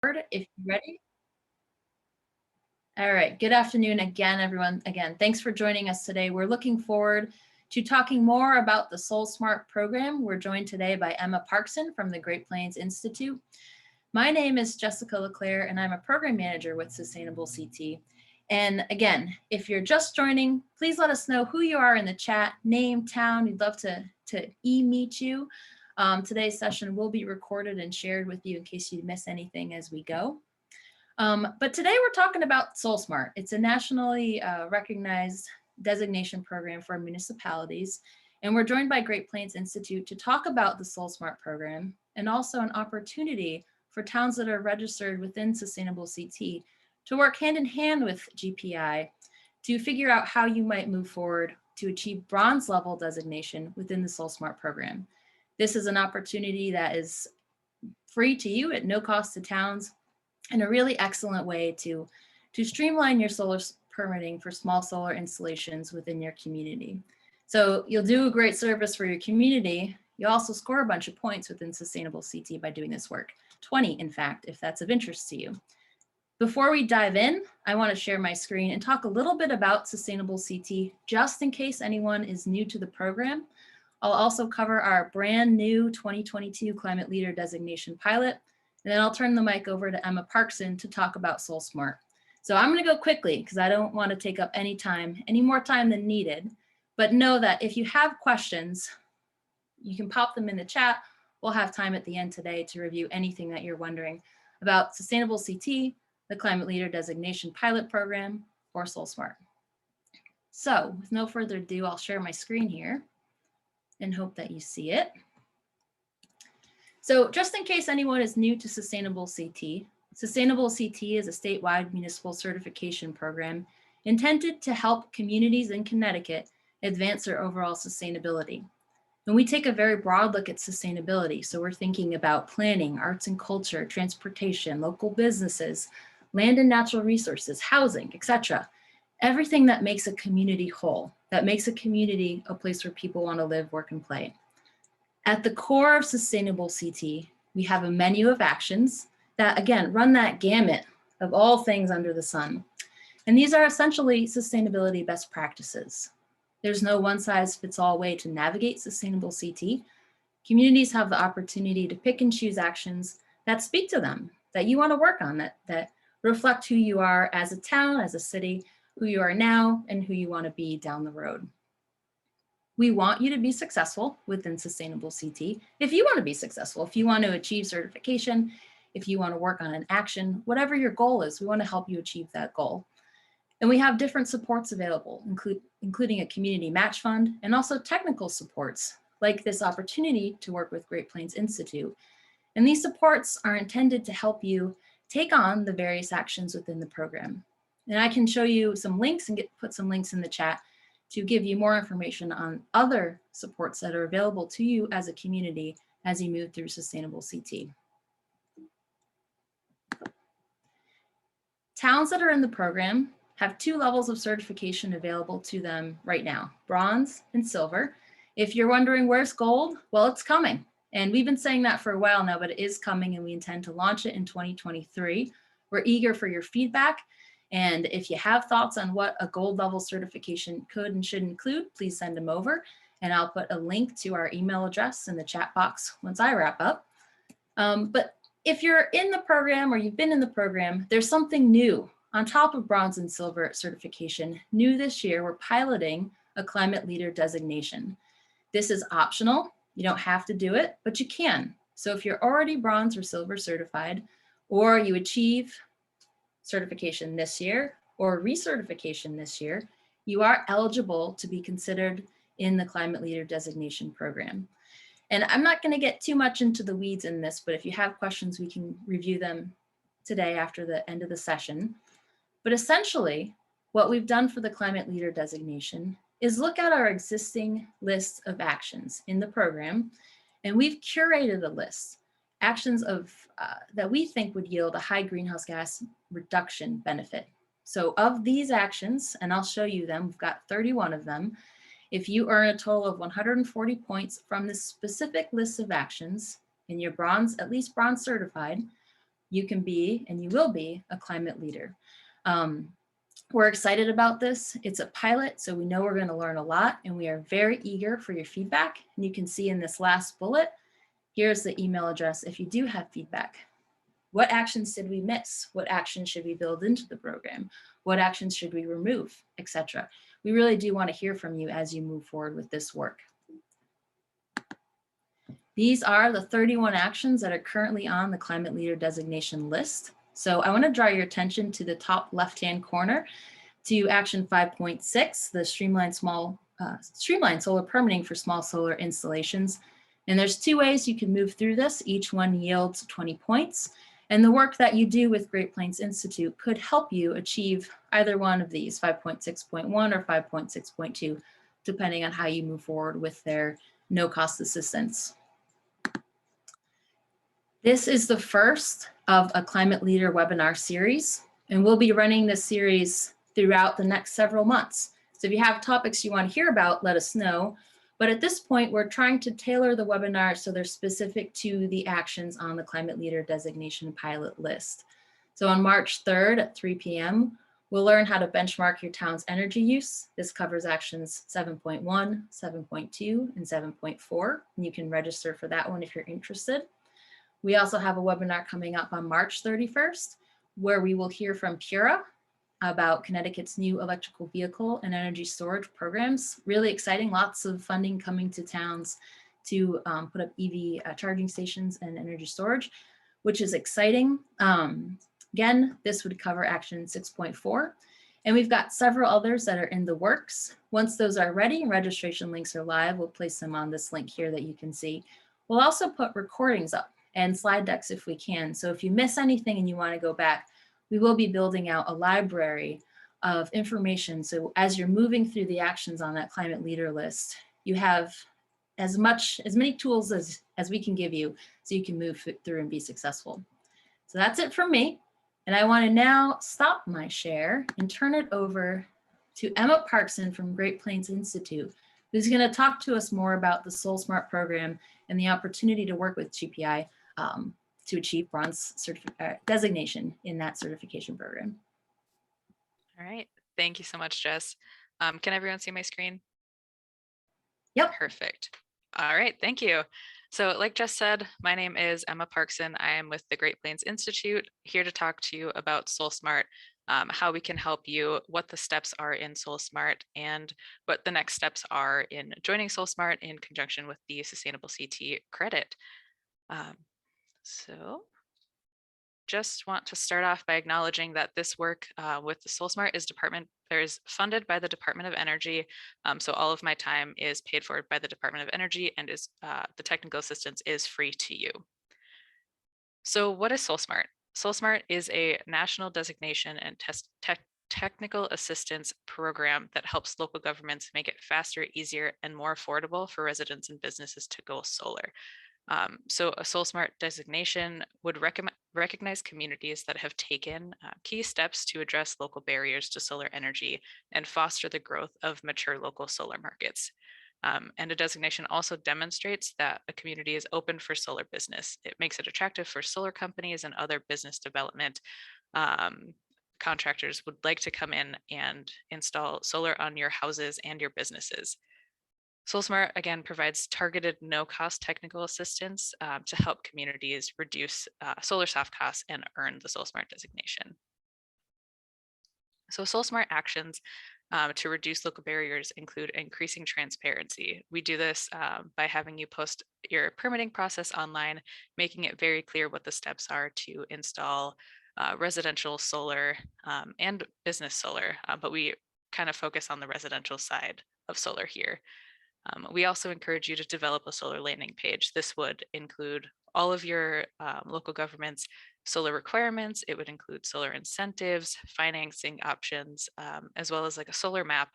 if you're ready. All right, good afternoon again, everyone. Again, thanks for joining us today. We're looking forward to talking more about the SolSmart program. We're joined today by Emma Parkson from the Great Plains Institute. My name is Jessica LeClaire, and I'm a program manager with Sustainable CT. And again, if you're just joining, please let us know who you are in the chat, name, town. We'd love to e-meet you. Today's session will be recorded and shared with you in case you miss anything as we go. But today we're talking about SolSmart. It's a nationally recognized designation program for municipalities. And we're joined by Great Plains Institute to talk about the SolSmart program and also an opportunity for towns that are registered within Sustainable CT to work hand in hand with GPI to figure out how you might move forward to achieve bronze level designation within the SolSmart program. This is an opportunity that is free to you at no cost to towns, and a really excellent way to streamline your solar permitting for small solar installations within your community. So you'll do a great service for your community. You also score a bunch of points within Sustainable CT by doing this work, 20 in fact, if that's of interest to you. Before we dive in, I want to share my screen and talk a little bit about Sustainable CT, just in case anyone is new to the program. I'll also cover our brand new 2022 Climate Leader Designation pilot, and then I'll turn the mic over to Emma Parkson to talk about SolSmart. So I'm going to go quickly because I don't want to take up any more time than needed. But know that if you have questions, you can pop them in the chat. We'll have time at the end today to review anything that you're wondering about Sustainable CT, the Climate Leader Designation Pilot Program, or SolSmart. So with no further ado, I'll share my screen here and hope that you see it. So just in case anyone is new to Sustainable CT, Sustainable CT is a statewide municipal certification program intended to help communities in Connecticut advance their overall sustainability. And we take a very broad look at sustainability. So we're thinking about planning, arts and culture, transportation, local businesses, land and natural resources, housing, etc. Everything that makes a community whole, that makes a community a place where people want to live, work, and play. At the core of Sustainable CT, we have a menu of actions that, again, run that gamut of all things under the sun. And these are essentially sustainability best practices. There's no one-size-fits-all way to navigate Sustainable CT. Communities have the opportunity to pick and choose actions that speak to them, that you want to work on, that reflect who you are as a town, as a city, who you are now, and who you want to be down the road. We want you to be successful within Sustainable CT. If you want to be successful, if you want to achieve certification, if you want to work on an action, whatever your goal is, we want to help you achieve that goal. And we have different supports available, including a community match fund and also technical supports, like this opportunity to work with Great Plains Institute. And these supports are intended to help you take on the various actions within the program. And I can show you some links and put some links in the chat to give you more information on other supports that are available to you as a community as you move through Sustainable CT. Towns that are in the program have 2 levels of certification available to them right now, bronze and silver. If you're wondering where's gold, well, it's coming. And we've been saying that for a while now, but it is coming and we intend to launch it in 2023. We're eager for your feedback. And if you have thoughts on what a gold level certification could and should include, please send them over. And I'll put a link to our email address in the chat box once I wrap up. But if you're in the program or you've been in the program, there's something new on top of bronze and silver certification. New this year, we're piloting a Climate Leader designation. This is optional. You don't have to do it, but you can. So if you're already bronze or silver certified, or you achieve certification this year or recertification this year, you are eligible to be considered in the Climate Leader Designation Program. And I'm not going to get too much into the weeds in this, but if you have questions, we can review them today after the end of the session. But essentially, what we've done for the Climate Leader Designation is look at our existing list of actions in the program, and we've curated a list, actions that we think would yield a high greenhouse gas reduction benefit. So of these actions, and I'll show you them, we've got 31 of them. If you earn a total of 140 points from this specific list of actions, and you're bronze, at least bronze certified, you can be and you will be a climate leader. We're excited about this. It's a pilot, so we know we're going to learn a lot, and we are very eager for your feedback. And you can see in this last bullet, here's the email address if you do have feedback. What actions did we miss? What actions should we build into the program? What actions should we remove, etc.? We really do want to hear from you as you move forward with this work. These are the 31 actions that are currently on the Climate Leader Designation list. So I want to draw your attention to the top left-hand corner to action 5.6, the streamlined solar permitting for small solar installations. And there's two ways you can move through this. Each one yields 20 points. And the work that you do with Great Plains Institute could help you achieve either one of these, 5.6.1 or 5.6.2, depending on how you move forward with their no-cost assistance. This is the first of a Climate Leader webinar series, and we'll be running this series throughout the next several months. So if you have topics you want to hear about, let us know. But at this point, we're trying to tailor the webinar so they're specific to the actions on the Climate Leader Designation pilot list. So on March 3rd at 3 p.m., we'll learn how to benchmark your town's energy use. This covers actions 7.1, 7.2, and 7.4. And you can register for that one if you're interested. We also have a webinar coming up on March 31st, where we will hear from Pura about Connecticut's new electrical vehicle and energy storage programs. Really exciting, lots of funding coming to towns to put up EV charging stations and energy storage, which is exciting. Again, this would cover action 6.4. And we've got several others that are in the works. Once those are ready and registration links are live, we'll place them on this link here that you can see. We'll also put recordings up and slide decks if we can. So if you miss anything and you want to go back, we will be building out a library of information. So as you're moving through the actions on that climate leader list, you have as many tools as we can give you so you can move through and be successful. So that's it from me. And I want to now stop my share and turn it over to Emma Parkson from Great Plains Institute, who's going to talk to us more about the SolSmart program and the opportunity to work with GPI to achieve bronze designation in that certification program. All right, thank you so much, Jess. Can everyone see my screen? Yep. Perfect. All right, thank you. So like Jess said, my name is Emma Parkson. I am with the Great Plains Institute, here to talk to you about SolSmart, how we can help you, what the steps are in SolSmart, and what the next steps are in joining SolSmart in conjunction with the Sustainable CT credit. So just want to start off by acknowledging that this work with the SolSmart is funded by the Department of Energy. So all of my time is paid for by the Department of Energy, and the technical assistance is free to you. So what is SolSmart? SolSmart is a national designation and technical assistance program that helps local governments make it faster, easier, and more affordable for residents and businesses to go solar. So a SolSmart designation would recognize communities that have taken key steps to address local barriers to solar energy and foster the growth of mature local solar markets. And a designation also demonstrates that a community is open for solar business. It makes it attractive for solar companies and other business development contractors would like to come in and install solar on your houses and your businesses. SolSmart, again, provides targeted no-cost technical assistance to help communities reduce solar soft costs and earn the SolSmart designation. So SolSmart actions to reduce local barriers include increasing transparency. We do this by having you post your permitting process online, making it very clear what the steps are to install residential solar and business solar, but we kind of focus on the residential side of solar here. We also encourage you to develop a solar landing page. This would include all of your local government's solar requirements. It would include solar incentives, financing options, as well as like a solar map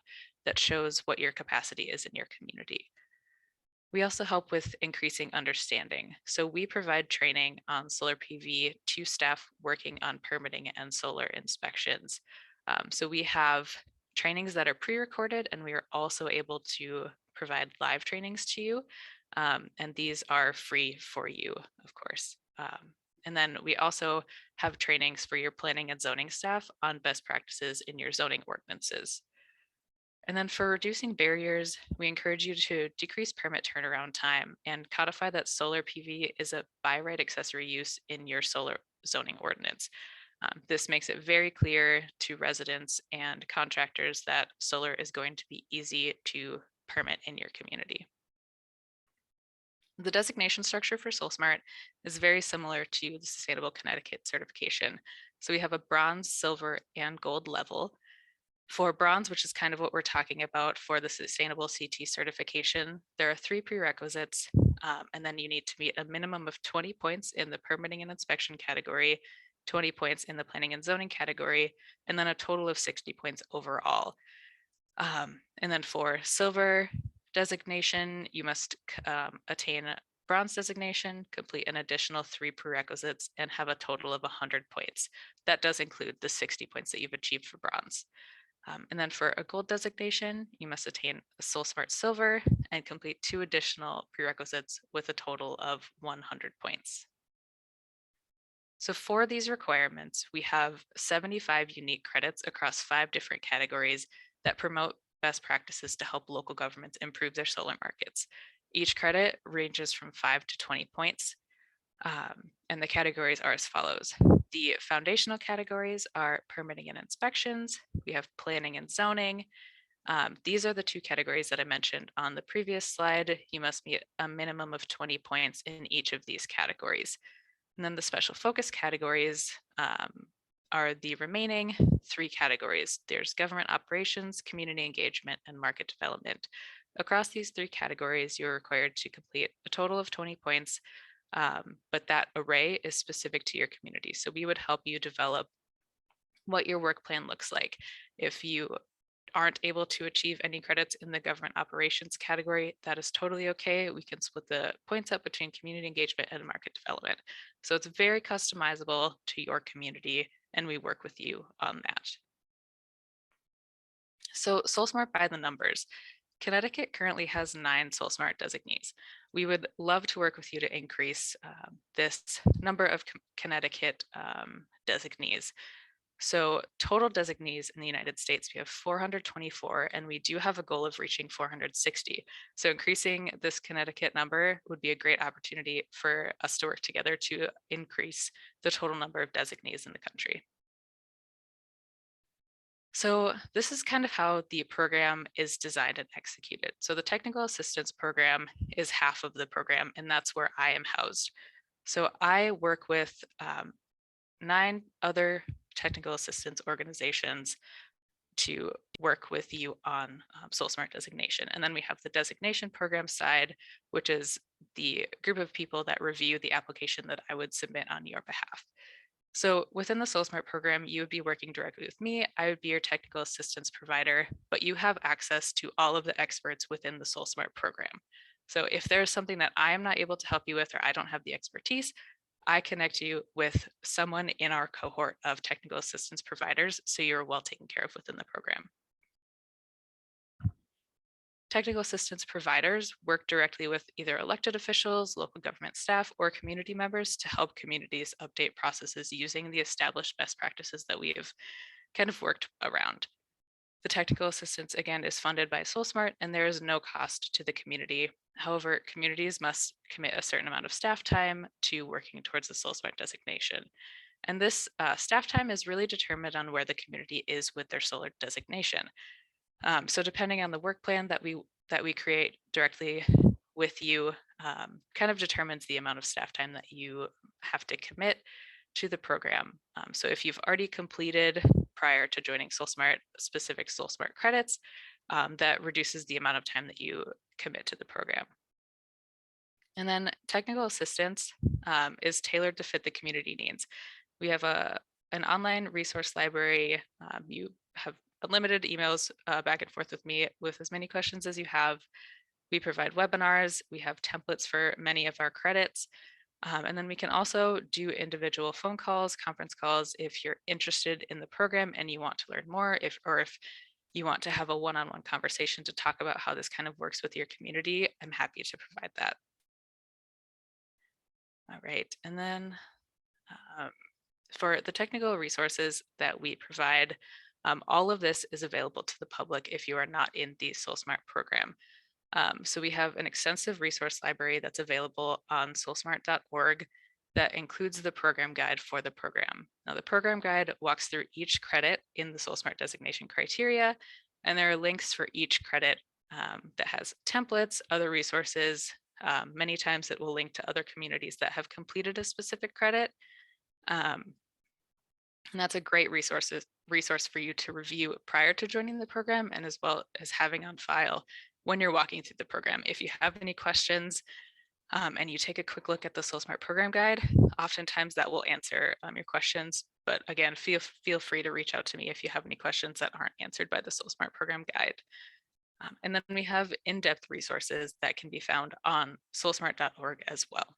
that shows what your capacity is in your community. We also help with increasing understanding. So we provide training on solar PV to staff working on permitting and solar inspections. So we have trainings that are pre-recorded, and we are also able to provide live trainings to you. And these are free for you, of course. And then we also have trainings for your planning and zoning staff on best practices in your zoning ordinances. And then for reducing barriers, we encourage you to decrease permit turnaround time and codify that solar PV is a by right accessory use in your solar zoning ordinance. This makes it very clear to residents and contractors that solar is going to be easy to permit in your community. The designation structure for SolSmart is very similar to the Sustainable Connecticut certification. So we have a bronze, silver, and gold level. For bronze, which is kind of what we're talking about for the Sustainable CT certification, there are 3 prerequisites, and then you need to meet a minimum of 20 points in the permitting and inspection category, 20 points in the planning and zoning category, and then a total of 60 points overall. And then for silver designation, you must attain bronze designation, complete an additional 3 prerequisites, and have a total of 100 points. That does include the 60 points that you've achieved for bronze. And then for a gold designation, you must attain a SolSmart Silver and complete 2 additional prerequisites with a total of 100 points. So for these requirements, we have 75 unique credits across 5 different categories that promote best practices to help local governments improve their solar markets. Each credit ranges from 5 to 20 points. And the categories are as follows. The foundational categories are permitting and inspections. We have planning and zoning. These are the 2 categories that I mentioned on the previous slide. You must meet a minimum of 20 points in each of these categories. And then the special focus categories are the remaining 3 categories. There's government operations, community engagement, and market development. Across these 3 categories, you're required to complete a total of 20 points, but that array is specific to your community. So we would help you develop what your work plan looks like. If you aren't able to achieve any credits in the government operations category, that is totally okay. We can split the points up between community engagement and market development. So it's very customizable to your community, and we work with you on that. So SolSmart by the numbers. Connecticut currently has 9 SolSmart designees. We would love to work with you to increase this number of Connecticut designees. So total designees in the United States, we have 424, and we do have a goal of reaching 460. So increasing this Connecticut number would be a great opportunity for us to work together to increase the total number of designees in the country. So this is kind of how the program is designed and executed. So the technical assistance program is half of the program, and that's where I am housed. So I work with 9 other technical assistance organizations to work with you on SolSmart designation. And then we have the designation program side, which is the group of people that review the application that I would submit on your behalf. So within the SolSmart program, you would be working directly with me. I would be your technical assistance provider, but you have access to all of the experts within the SolSmart program. So if there's something that I am not able to help you with, or I don't have the expertise, I connect you with someone in our cohort of technical assistance providers, so you're well taken care of within the program. Technical assistance providers work directly with either elected officials, local government staff, or community members to help communities update processes using the established best practices that we've kind of worked around. The technical assistance, again, is funded by SolSmart, and there is no cost to the community. However, communities must commit a certain amount of staff time to working towards the SolSmart designation. And this staff time is really determined on where the community is with their solar designation. So depending on the work plan that we create directly with you, kind of determines the amount of staff time that you have to commit to the program. So if you've already completed prior to joining SolSmart specific SolSmart credits, that reduces the amount of time that you commit to the program. And then technical assistance is tailored to fit the community needs. We have an online resource library. You have unlimited emails back and forth with me with as many questions as you have. We provide webinars. We have templates for many of our credits. And then we can also do individual phone calls, conference calls, if you're interested in the program and you want to learn more, if you want to have a one-on-one conversation to talk about how this kind of works with your community, I'm happy to provide that. All right, and then For the technical resources that we provide, all of this is available to the public if you are not in the SolSmart program. So we have an extensive resource library that's available on solsmart.org that includes the program guide for the program. Now, the program guide walks through each credit in the SolSmart designation criteria, and there are links for each credit that has templates, other resources. Many times it will link to other communities that have completed a specific credit. And that's a great resource for you to review prior to joining the program, and as well as having on file when you're walking through the program. If you have any questions and you take a quick look at the SolSmart program guide, oftentimes that will answer your questions. But again, feel free to reach out to me if you have any questions that aren't answered by the SolSmart program guide. And then we have in-depth resources that can be found on solsmart.org as well.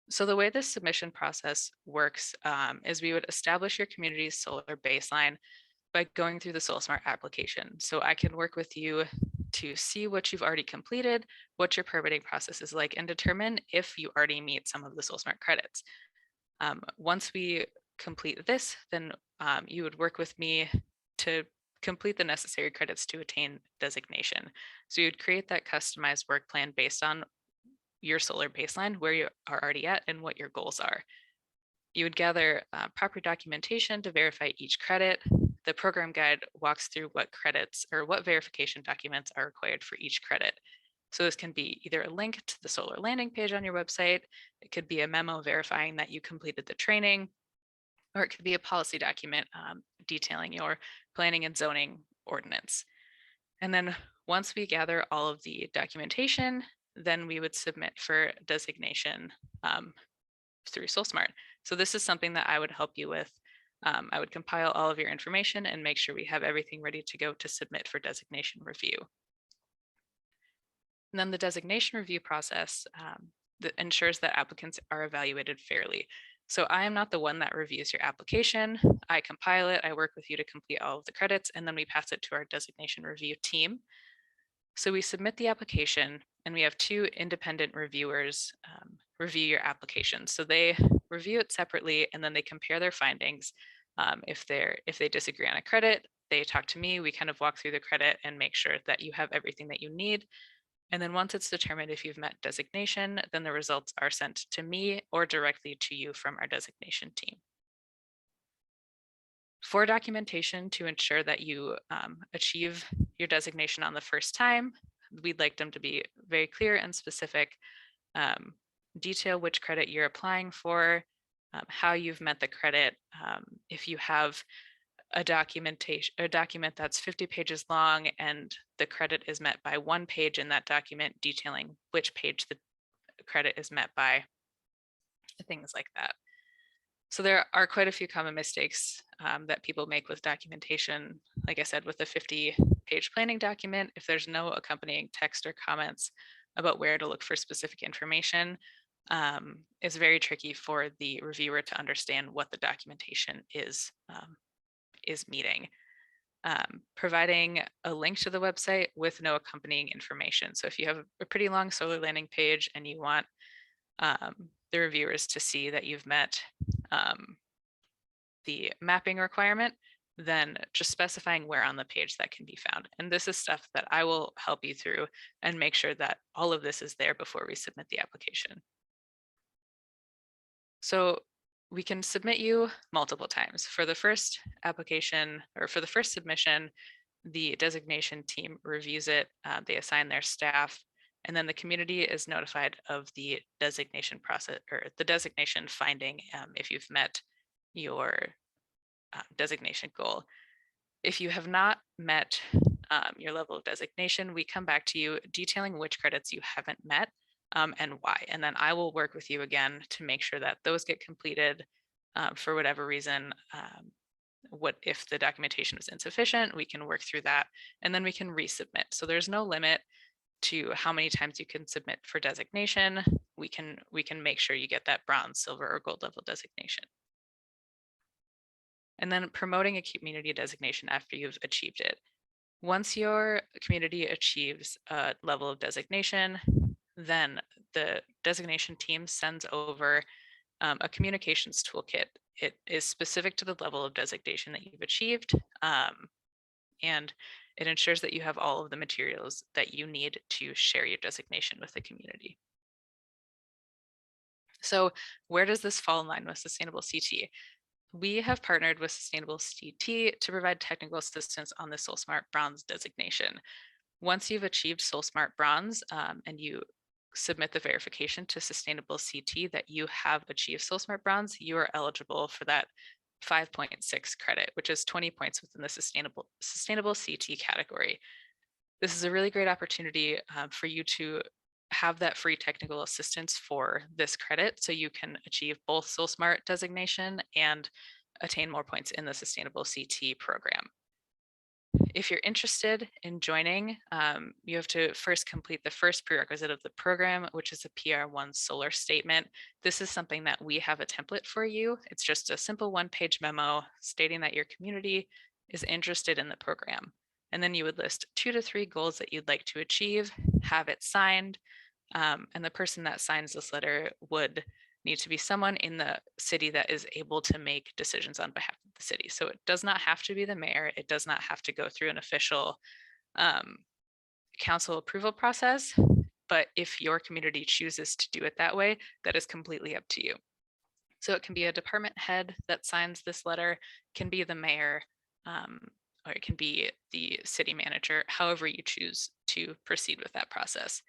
So the way this submission process works is we would establish your community's solar baseline by going through the SolSmart application. So I can work with you to see what you've already completed, what your permitting process is like, and determine if you already meet some of the SolSmart credits. Once we complete this, then you would work with me to complete the necessary credits to attain designation. So you'd create that customized work plan based on your solar baseline, where you are already at, and what your goals are. You would gather proper documentation to verify each credit. The program guide walks through what credits or what verification documents are required for each credit. So this can be either a link to the solar landing page on your website, it could be a memo verifying that you completed the training, or it could be a policy document detailing your planning and zoning ordinance. And then once we gather all of the documentation, then we would submit for designation through SolSmart. So this is something that I would help you with. I would compile all of your information and make sure we have everything ready to go to submit for designation review. And then the designation review process that ensures that applicants are evaluated fairly. So I am not the one that reviews your application. I compile it, I work with you to complete all of the credits, and then we pass it to our designation review team. So we submit the application, and we have two independent reviewers review your application. So they review it separately, and then they compare their findings. If they disagree on a credit, they talk to me. We kind of walk through the credit and make sure that you have everything that you need. And then once it's determined if you've met designation, then the results are sent to me or directly to you from our designation team. For documentation to ensure that you achieve your designation on the first time, we'd like them to be very clear and specific, detail which credit you're applying for, how you've met the credit. If you have a document that's 50 pages long and the credit is met by one page in that document detailing which page the credit is met by, things like that. So there are quite a few common mistakes that people make with documentation. Like I said, with the 50-page planning document, if there's no accompanying text or comments about where to look for specific information, it's very tricky for the reviewer to understand what the documentation is meeting. Providing a link to the website with no accompanying information. So if you have a pretty long solar landing page and you want the reviewers to see that you've met the mapping requirement, then just specifying where on the page that can be found. And this is stuff that I will help you through and make sure that all of this is there before we submit the application. So we can submit you multiple times. For the first application or for the first submission, the designation team reviews it, they assign their staff, and then the community is notified of the designation process or the designation finding if you've met your designation goal. If you have not met your level of designation, we come back to you detailing which credits you haven't met and why. And then I will work with you again to make sure that those get completed for whatever reason. What if the documentation is insufficient, we can work through that and then we can resubmit. So there's no limit to how many times you can submit for designation. We can make sure you get that bronze, silver, or gold level designation. And then promoting a community designation after you've achieved it. Once your community achieves a level of designation, then the designation team sends over a communications toolkit. It is specific to the level of designation that you've achieved, and it ensures that you have all of the materials that you need to share your designation with the community. So where does this fall in line with Sustainable CT? We have partnered with Sustainable CT to provide technical assistance on the SolSmart Bronze designation. Once you've achieved SolSmart Bronze and you submit the verification to Sustainable CT that you have achieved SolSmart Bronze, you are eligible for that 5.6 credit, which is 20 points within the sustainable CT category. This is a really great opportunity for you to have that free technical assistance for this credit, so you can achieve both SolSmart designation and attain more points in the Sustainable CT program. If you're interested in joining, you have to first complete the first prerequisite of the program, which is a PR1 solar statement. This is something that we have a template for you. It's just a simple one-page memo stating that your community is interested in the program. And then you would list 2 to 3 goals that you'd like to achieve, have it signed, and the person that signs this letter would need to be someone in the city that is able to make decisions on behalf of the city. So it does not have to be the mayor. It does not have to go through an official council approval process. But if your community chooses to do it that way, that is completely up to you. So it can be a department head that signs this letter, can be the mayor, or it can be the city manager, however you choose to proceed with that process.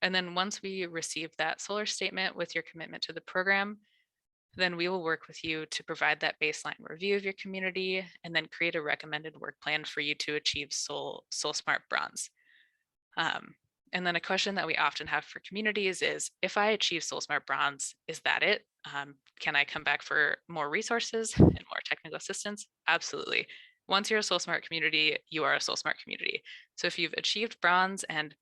And then once we receive that solar statement with your commitment to the program, then we will work with you to provide that baseline review of your community and then create a recommended work plan for you to achieve SolSmart Bronze. And then a question that we often have for communities is, if I achieve SolSmart Bronze, is that it? Can I come back for more resources and more technical assistance? Absolutely. Once you're a SolSmart community, you are a SolSmart community. So if you've achieved Bronze and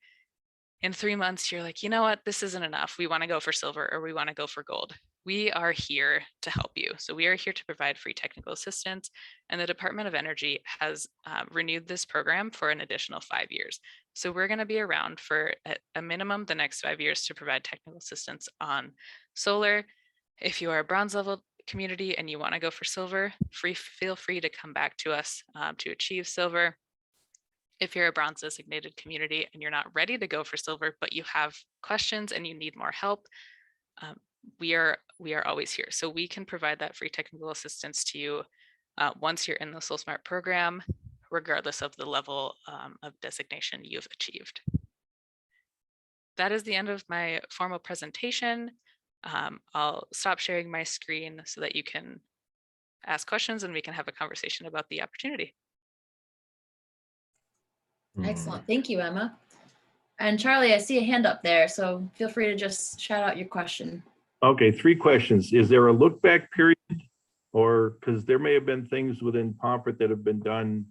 in 3 months, you're like, you know what, this isn't enough. We want to go for silver or we want to go for gold. We are here to help you. So we are here to provide free technical assistance. And the Department of Energy has renewed this program for an additional 5 years. So we're going to be around for a minimum the next 5 years to provide technical assistance on solar. If you are a bronze level community and you want to go for silver, feel free to come back to us to achieve silver. If you're a bronze designated community and you're not ready to go for silver, but you have questions and you need more help, we are always here. So we can provide that free technical assistance to you once you're in the SolSmart program, regardless of the level of designation you've achieved. That is the end of my formal presentation. I'll stop sharing my screen so that you can ask questions and we can have a conversation about the opportunity. Excellent. Thank you, Emma. And Charlie, I see a hand up there, so feel free to just shout out your question. Okay, 3 questions. Is there a look back period? Or because there may have been things within Pomfret that have been done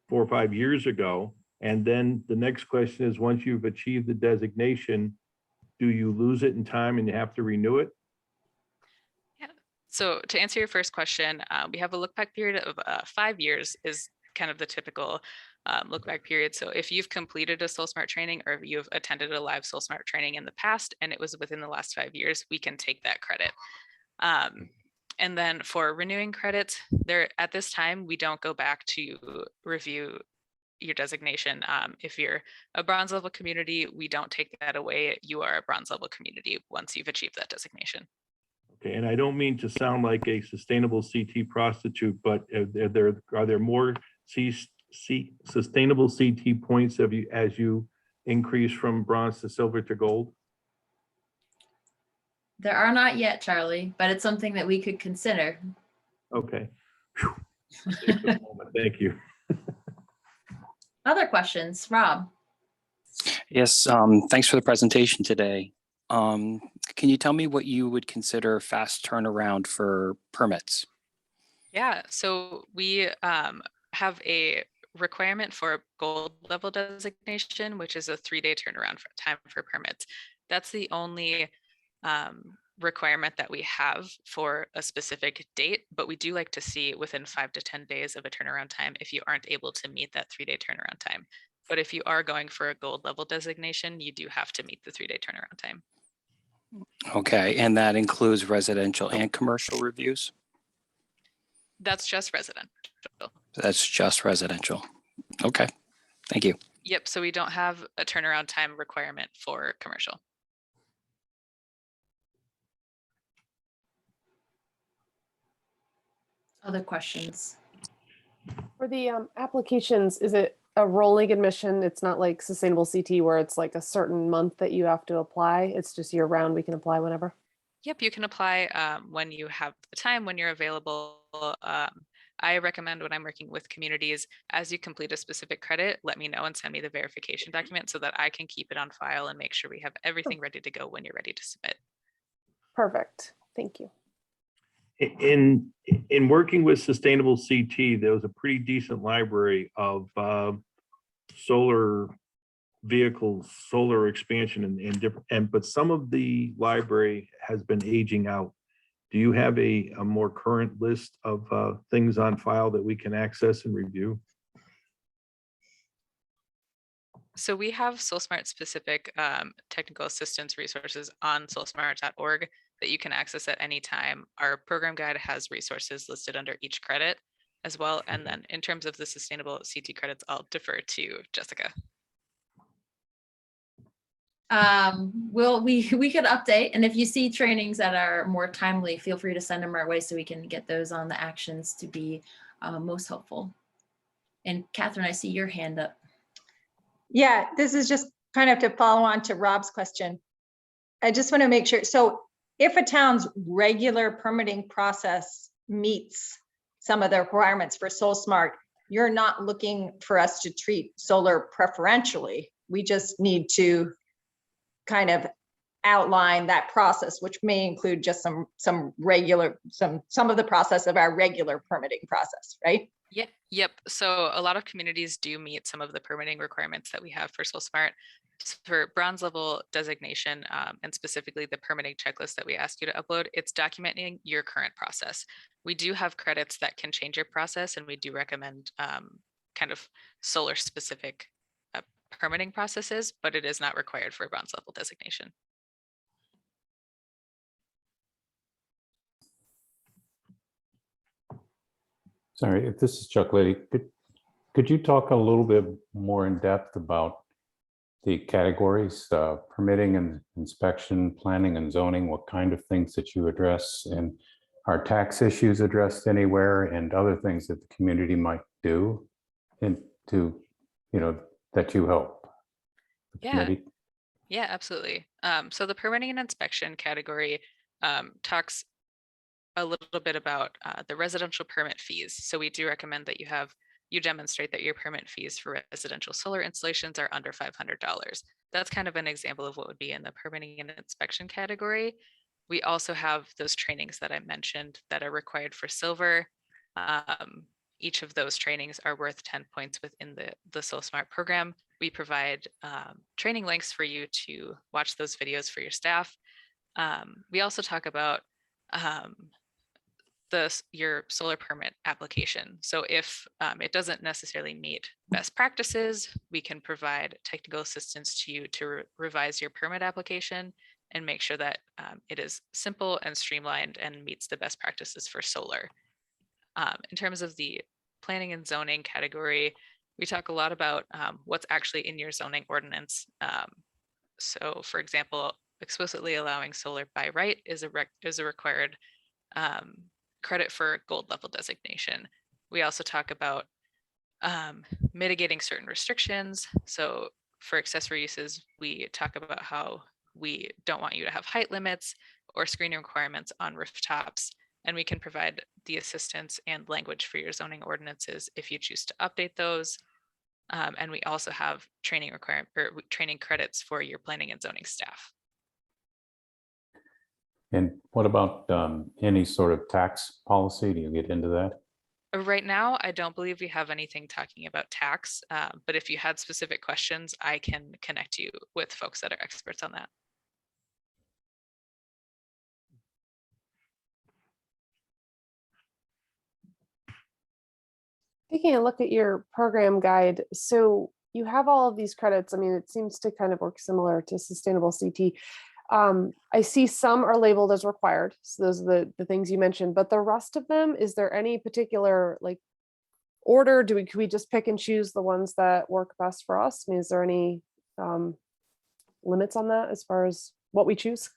4 or 5 years ago. And then the next question is, once you've achieved the designation, do you lose it in time and you have to renew it? Yeah. So to answer your first question, we have a look back period of 5 years is kind of the typical look back period. So if you've completed a SolSmart training or if you've attended a live SolSmart training in the past and it was within the last 5 years, we can take that credit. And then for renewing credits, there at this time, we don't go back to review your designation. If you're a bronze level community, we don't take that away. You are a bronze level community once you've achieved that designation. Okay, and I don't mean to sound like a sustainable CT prostitute, but are there more sustainable CT points as you increase from bronze to silver to gold? There are not yet, Charlie, but it's something that we could consider. Okay. Thank you. Other questions, Rob? Yes, thanks for the presentation today. Can you tell me what you would consider fast turnaround for permits? Yeah, so we have a requirement for gold level designation, which is a 3-day turnaround time for permits. That's the only requirement that we have for a specific date, but we do like to see within 5 to 10 days of a turnaround time if you aren't able to meet that 3-day turnaround time. But if you are going for a gold level designation, you do have to meet the 3-day turnaround time. Okay, and that includes residential and commercial reviews? That's just residential. That's just residential. Okay, thank you. Yep, so we don't have a turnaround time requirement for commercial. Other questions? For the applications, is it a rolling admission? It's not like Sustainable CT where it's like a certain month that you have to apply. It's just year round. We can apply whenever. Yep, you can apply when you have the time, when you're available. I recommend when I'm working with communities, as you complete a specific credit, let me know and send me the verification document so that I can keep it on file and make sure we have everything ready to go when you're ready to submit. Perfect. Thank you. In working with Sustainable CT, there was a pretty decent library of solar vehicles, solar expansion and different, but some of the library has been aging out. Do you have a more current list of things on file that we can access and review? So we have SolSmart specific technical assistance resources on solsmart.org that you can access at any time. Our program guide has resources listed under each credit as well. And then in terms of the sustainable CT credits, I'll defer to Jessica. We could update, and if you see trainings that are more timely, feel free to send them our way so we can get those on the actions to be most helpful. And Catherine, I see your hand up. Yeah, this is just kind of to follow on to Rob's question. I just want to make sure. So if a town's regular permitting process meets some of the requirements for SolSmart, you're not looking for us to treat solar preferentially. We just need to kind of outline that process, which may include just some of the process of our regular permitting process, right? Yep. So a lot of communities do meet some of the permitting requirements that we have for SolSmart. For bronze level designation, and specifically the permitting checklist that we ask you to upload, it's documenting your current process. We do have credits that can change your process, and we do recommend kind of solar specific permitting processes, but it is not required for bronze level designation. Sorry, if this is Chuck Liddy, could you talk a little bit more in depth about the categories, permitting and inspection, planning and zoning, what kind of things that you address, and are tax issues addressed anywhere, and other things that the community might do and to, that you help the committee? Yeah, absolutely. So the permitting and inspection category talks a little bit about the residential permit fees. So we do recommend that you demonstrate that your permit fees for residential solar installations are under $500. That's kind of an example of what would be in the permitting and inspection category. We also have those trainings that I mentioned that are required for silver. Each of those trainings are worth 10 points within the SolSmart program. We provide training links for you to watch those videos for your staff. We also talk about your solar permit application. So if it doesn't necessarily meet best practices, we can provide technical assistance to you to revise your permit application and make sure that it is simple and streamlined and meets the best practices for solar. In terms of the planning and zoning category, we talk a lot about what's actually in your zoning ordinance. So for example, explicitly allowing solar by right is a required credit for gold level designation. We also talk about mitigating certain restrictions. So for accessory uses, we talk about how we don't want you to have height limits or screening requirements on rooftops, and we can provide the assistance and language for your zoning ordinances if you choose to update those. And we also have training credits for your planning and zoning staff. And what about any sort of tax policy? Do you get into that? Right now, I don't believe we have anything talking about tax, but if you had specific questions, I can connect you with folks that are experts on that. Taking a look at your program guide, so you have all of these credits. I mean, it seems to kind of work similar to Sustainable CT. I see some are labeled as required. So those are the things you mentioned, but the rest of them, is there any particular like order? Can we just pick and choose the ones that work best for us? I mean, is there any limits on that as far as what we choose?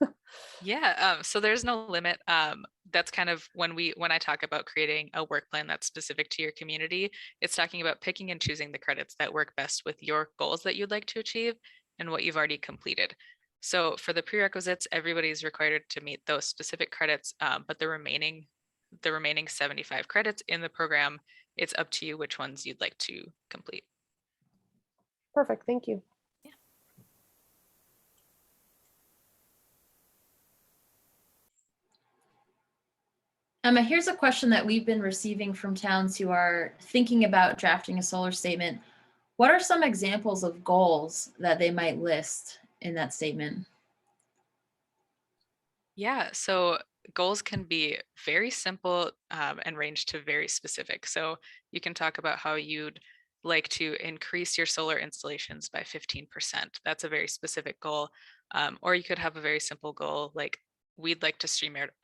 Yeah, so there's no limit. That's kind of when I talk about creating a work plan that's specific to your community, it's talking about picking and choosing the credits that work best with your goals that you'd like to achieve and what you've already completed. So for the prerequisites, everybody's required to meet those specific credits, but the remaining 75 credits in the program, it's up to you which ones you'd like to complete. Perfect, thank you. Emma, here's a question that we've been receiving from towns who are thinking about drafting a solar statement. What are some examples of goals that they might list in that statement? Yeah, so goals can be very simple and range to very specific. So you can talk about how you'd like to increase your solar installations by 15%. That's a very specific goal. Or you could have a very simple goal like we'd like to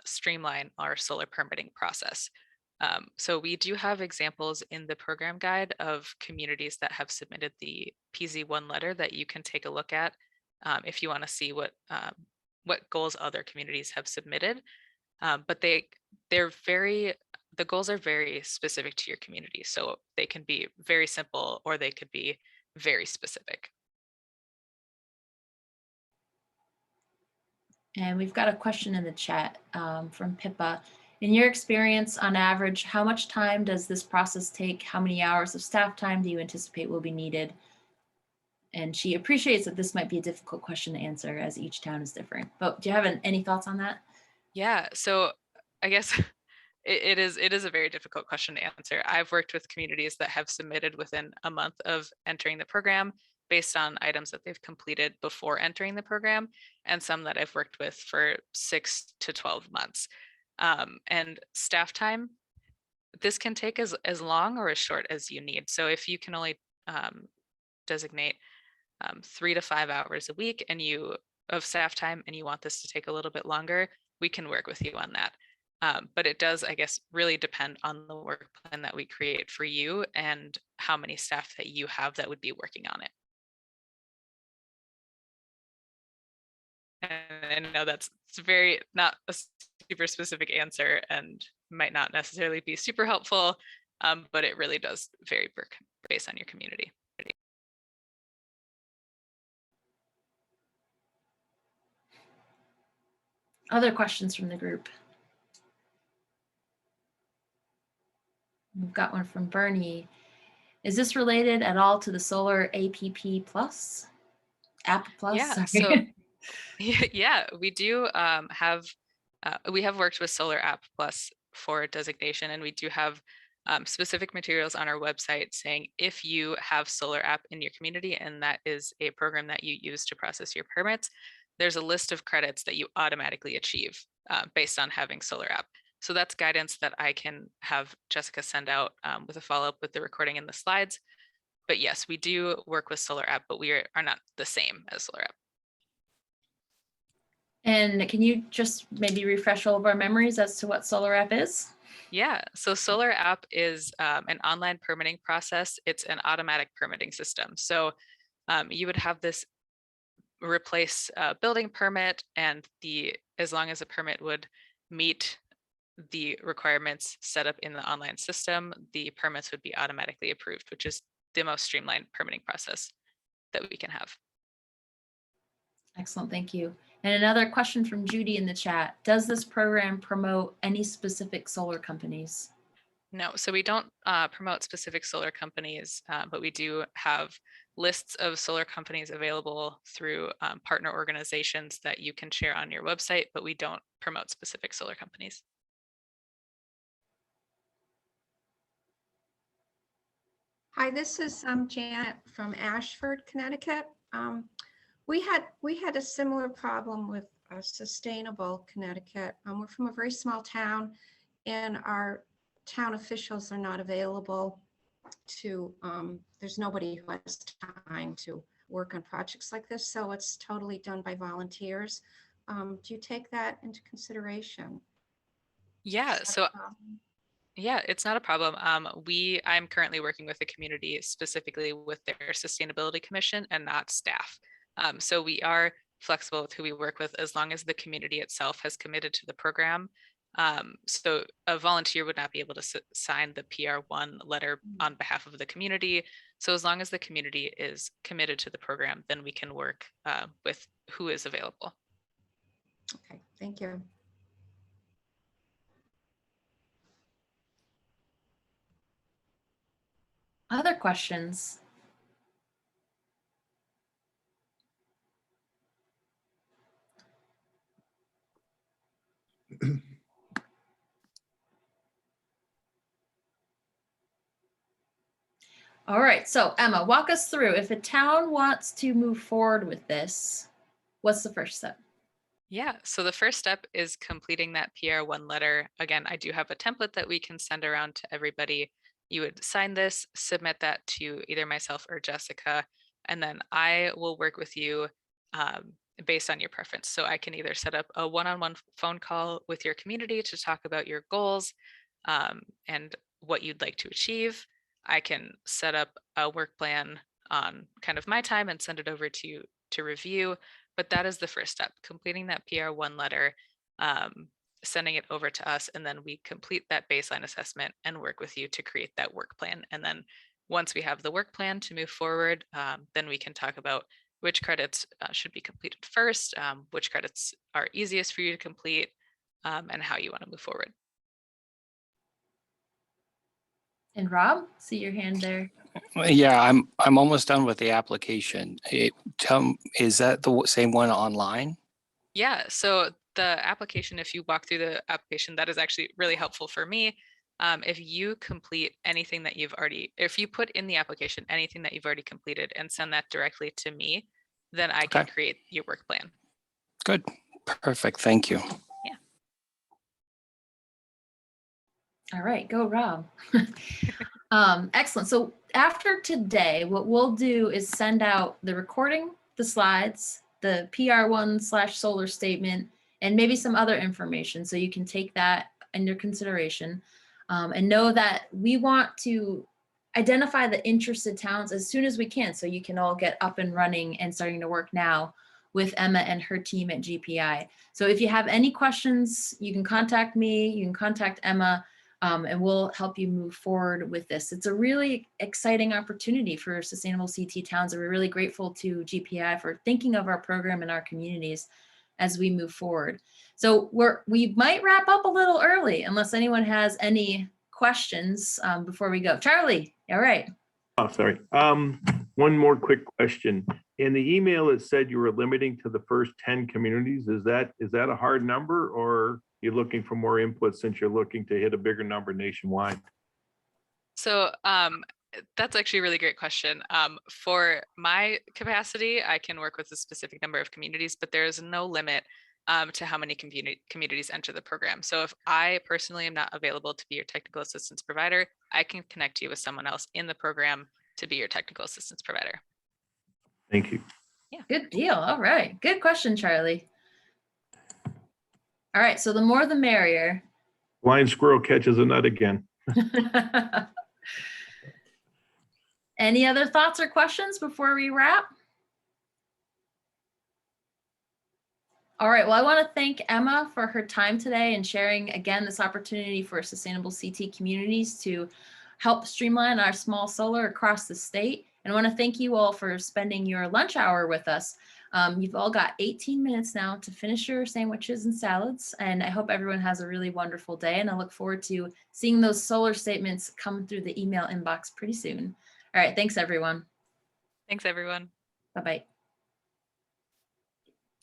streamline our solar permitting process. So we do have examples in the program guide of communities that have submitted the PZ1 letter that you can take a look at if you want to see what goals other communities have submitted. But the goals are very specific to your community. So they can be very simple or they could be very specific. And we've got a question in the chat from Pippa. In your experience, on average, how much time does this process take? How many hours of staff time do you anticipate will be needed? And she appreciates that this might be a difficult question to answer as each town is different. But do you have any thoughts on that? Yeah, so I guess it is a very difficult question to answer. I've worked with communities that have submitted within a month of entering the program based on items that they've completed before entering the program, and some that I've worked with for 6 to 12 months. And staff time, this can take as long or as short as you need. So if you can only designate 3 to 5 hours a week of staff time and you want this to take a little bit longer, we can work with you on that. But it does, I guess, really depend on the work plan that we create for you and how many staff that you have that would be working on it. And I know that's very not a super specific answer and might not necessarily be super helpful, but it really does vary based on your community. Other questions from the group? We've got one from Bernie. Is this related at all to the Solar APP Plus? App Plus? Yeah, sorry. yeah, we do we have worked with Solar App Plus for designation, and we do have specific materials on our website saying if you have Solar App in your community and that is a program that you use to process your permits, there's a list of credits that you automatically achieve based on having Solar App. So that's guidance that I can have Jessica send out with a follow-up with the recording and the slides. But yes, we do work with Solar App, but we are not the same as Solar App. And can you just maybe refresh all of our memories as to what Solar App is? Yeah, so Solar App is an online permitting process. It's an automatic permitting system. So you would have this replace a building permit, and as long as a permit would meet the requirements set up in the online system, the permits would be automatically approved, which is the most streamlined permitting process that we can have. Excellent, thank you. And another question from Judy in the chat. Does this program promote any specific solar companies? No, so we don't promote specific solar companies, but we do have lists of solar companies available through partner organizations that you can share on your website, but we don't promote specific solar companies. Hi, this is Janet from Ashford, Connecticut. We had a similar problem with Sustainable Connecticut. We're from a very small town, and our town officials are not available to. There's nobody who has time to work on projects like this, so it's totally done by volunteers. Do you take that into consideration? Yeah, Is that a so problem? yeah, it's not a problem. I'm currently working with the community specifically with their sustainability commission and not staff. So we are flexible with who we work with as long as the community itself has committed to the program. So a volunteer would not be able to sign the PR1 letter on behalf of the community. So as long as the community is committed to the program, then we can work with who is available. Okay, thank you. Other questions? All right, so Emma, walk us through. If a town wants to move forward with this, what's the first step? Yeah, so the first step is completing that PR1 letter. Again, I do have a template that we can send around to everybody. You would sign this, submit that to either myself or Jessica, and then I will work with you based on your preference. So I can either set up a one-on-one phone call with your community to talk about your goals and what you'd like to achieve. I can set up a work plan on kind of my time and send it over to you to review. But that is the first step, completing that PR1 letter, sending it over to us, and then we complete that baseline assessment and work with you to create that work plan. And then once we have the work plan to move forward, then we can talk about which credits should be completed first, which credits are easiest for you to complete, and how you want to move forward. And Rob, see your hand there. Yeah, I'm almost done with the application. Is that the same one online? Yeah, so the application, if you walk through the application, that is actually really helpful for me. If you complete anything that you've already, if you put in the application anything that you've already completed and send that directly to me, then I can Okay. create your work plan. Good. Perfect. Thank you. All right, go Rob. Excellent. So after today, what we'll do is send out the recording, the slides, the PR1/solar statement, and maybe some other information. So you can take that under consideration and know that we want to identify the interested towns as soon as we can. So you can all get up and running and starting to work now with Emma and her team at GPI. So if you have any questions, you can contact me, you can contact Emma. And we'll help you move forward with this. It's a really exciting opportunity for sustainable CT towns. And we're really grateful to GPI for thinking of our program and our communities as we move forward. So we might wrap up a little early unless anyone has any questions before we go. Charlie, all right. Oh, sorry. One more quick question. In the email, it said you were limiting to the first 10 communities. Is that a hard number, or you're looking for more input since you're looking to hit a bigger number nationwide? So that's actually a really great question. For my capacity, I can work with a specific number of communities, but there is no limit to how many communities enter the program. So if I personally am not available to be your technical assistance provider, I can connect you with someone else in the program to be your technical assistance provider. Thank you. Yeah. Good deal. All right. Good question, Charlie. All right. So the more the merrier. Blind squirrel catches a nut again. Any other thoughts or questions before we wrap? All right, well, I want to thank Emma for her time today and sharing, again, this opportunity for sustainable CT communities to help streamline our small solar across the state. And I want to thank you all for spending your lunch hour with us. You've all got 18 minutes now to finish your sandwiches and salads, and I hope everyone has a really wonderful day, and I look forward to seeing those solar statements come through the email inbox pretty soon. All right, thanks, everyone. Thanks, everyone. Bye-bye.